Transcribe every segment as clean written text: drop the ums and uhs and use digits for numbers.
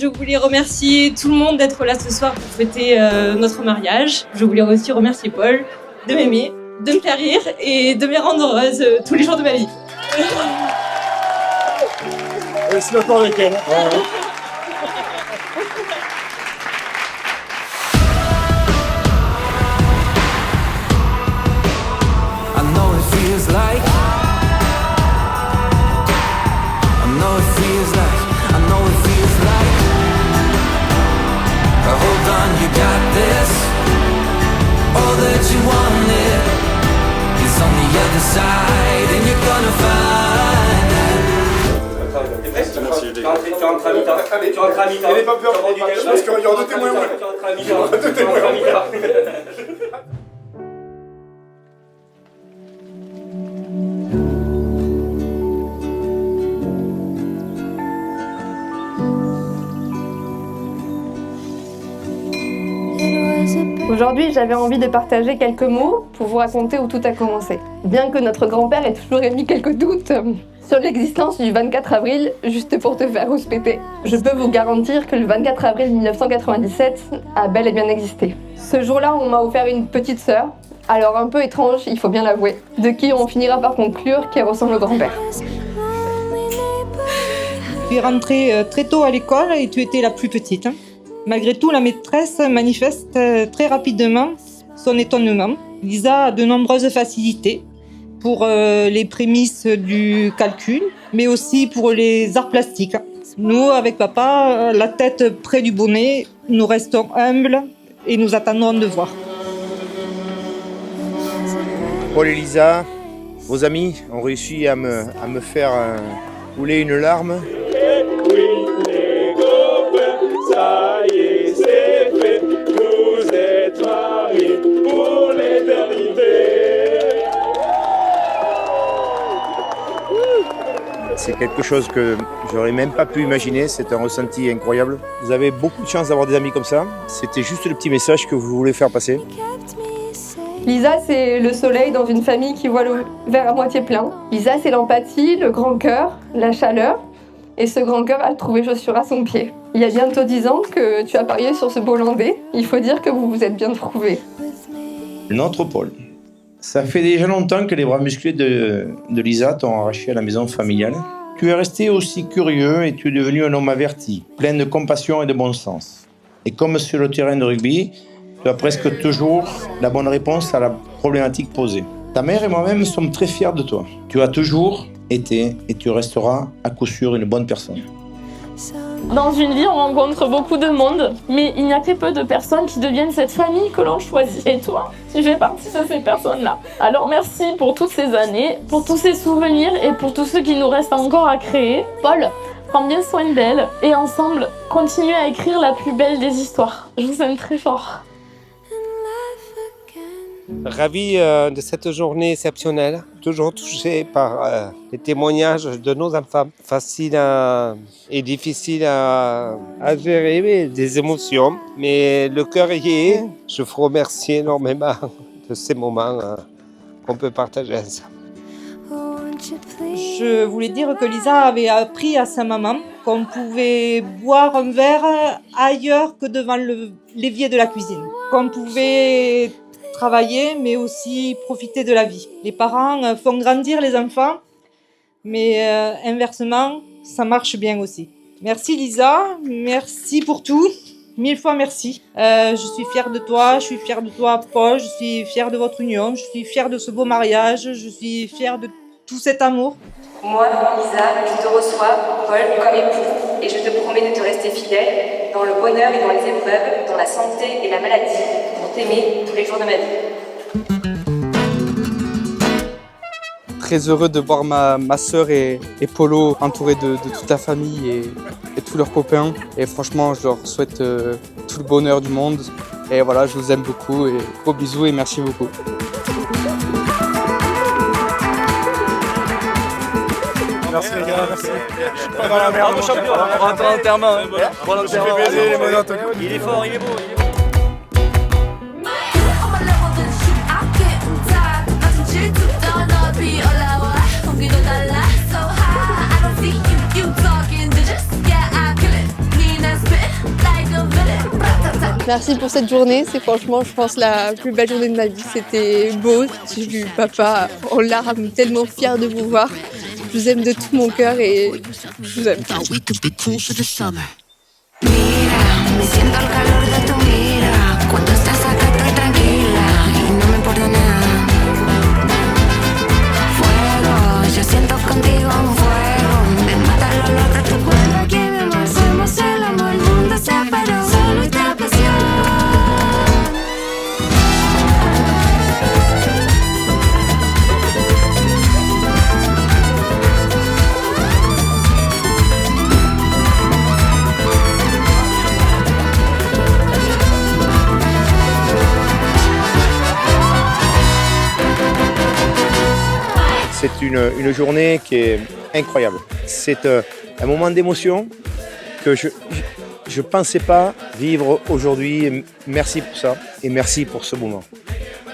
Je voulais remercier tout le monde d'être là ce soir pour fêter notre mariage. Je voulais aussi remercier Paul de m'aimer, de me faire rire et de me rendre heureuse tous les jours de ma vie. C'est d'accord avec elle. Tu rentres à mi-temps. Elle n'est pas peur, parce qu'il y aura deux témoins. Tu rentres à mi-temps. Aujourd'hui, j'avais envie de partager quelques mots pour vous raconter où tout a commencé. Bien que notre grand-père ait toujours émis quelques doutes sur l'existence du 24 avril, juste pour te faire rouspéter, je peux vous garantir que le 24 avril 1997 a bel et bien existé. Ce jour-là, on m'a offert une petite sœur, alors un peu étrange, il faut bien l'avouer, de qui on finira par conclure qu'elle ressemble au grand-père. Tu es rentrée très tôt à l'école et tu étais la plus petite. Malgré tout, la maîtresse manifeste très rapidement son étonnement. Lisa a de nombreuses facilités pour les prémices du calcul, mais aussi pour les arts plastiques. Nous, avec papa, la tête près du bonnet, nous restons humbles et nous attendons de voir. Paul et Lisa, vos amis ont réussi à me faire couler une larme. Ça y est, c'est fait, vous êtes mariés pour l'éternité. C'est quelque chose que j'aurais même pas pu imaginer, c'est un ressenti incroyable. Vous avez beaucoup de chance d'avoir des amis comme ça, c'était juste le petit message que vous voulez faire passer. Lisa, c'est le soleil dans une famille qui voit le verre à moitié plein. Lisa, c'est l'empathie, le grand cœur, la chaleur. Et ce grand cœur a trouvé chaussure à son pied. Il y a bientôt 10 ans que tu as parié sur ce beau landais. Il faut dire que vous vous êtes bien trouvés. Notre Paul. Ça fait déjà longtemps que les bras musclés de Lisa t'ont arraché à la maison familiale. Tu es resté aussi curieux et tu es devenu un homme averti, plein de compassion et de bon sens. Et comme sur le terrain de rugby, tu as presque toujours la bonne réponse à la problématique posée. Ta mère et moi-même sommes très fiers de toi. Tu as toujours été et tu resteras à coup sûr une bonne personne. Dans une vie, on rencontre beaucoup de monde, mais il n'y a que peu de personnes qui deviennent cette famille que l'on choisit. Et toi, tu fais partie de ces personnes-là. Alors merci pour toutes ces années, pour tous ces souvenirs et pour tout ce qui nous reste encore à créer. Paul, prends bien soin d'elle et ensemble, continuez à écrire la plus belle des histoires. Je vous aime très fort. Ravi de cette journée exceptionnelle, toujours touché par les témoignages de nos enfants. Facile et difficile à gérer, mais des émotions, mais le cœur y est. Je vous remercie énormément de ces moments qu'on peut partager ensemble. Je voulais dire que Lisa avait appris à sa maman qu'on pouvait boire un verre ailleurs que devant l'évier de la cuisine, qu'on pouvait travailler, mais aussi profiter de la vie. Les parents font grandir les enfants, mais inversement, ça marche bien aussi. Merci Lisa, merci pour tout, 1000 fois merci. Je suis fière de toi, je suis fière de toi Paul, je suis fière de votre union, je suis fière de ce beau mariage, je suis fière de tout cet amour. Moi, Lisa, je te reçois, Paul, comme époux, et je te promets de te rester fidèle dans le bonheur et dans les épreuves, dans la santé et la maladie, pour t'aimer tous les jours de ma vie. Très heureux de voir ma sœur et Polo entourés de toute ta famille et tous leurs copains. Et franchement, je leur souhaite tout le bonheur du monde. Et voilà, je vous aime beaucoup et gros bisous et merci beaucoup. Merci les gars, merci. Je suis pas dans la merde. On rentre en enterrement. Je fais baiser les monotes. Il est fort, il est beau. So high, I don't see you talking to just, yeah, I kill it. Mean as Merci pour cette journée, c'est franchement, je pense, la plus belle journée de ma vie. C'était beau, j'ai vu papa en larmes, tellement fier de vous voir. Je vous aime de tout mon cœur et je vous aime. Me siento el calor de tu mira. Cuando estás acá estoy tranquila y no me importa nada. Fuego, yo siento contigo un fuego. Me mata el olor de tu cuerpo. Aquí mi amor, somos el amor, el mundo se paró. Solo esta pasión. C'est une journée qui est incroyable. C'est un moment d'émotion que je ne pensais pas vivre aujourd'hui. Merci pour ça et merci pour ce moment.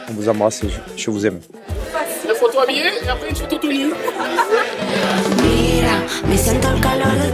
On vous embrasse et je vous aime. Mira, me siento el calor de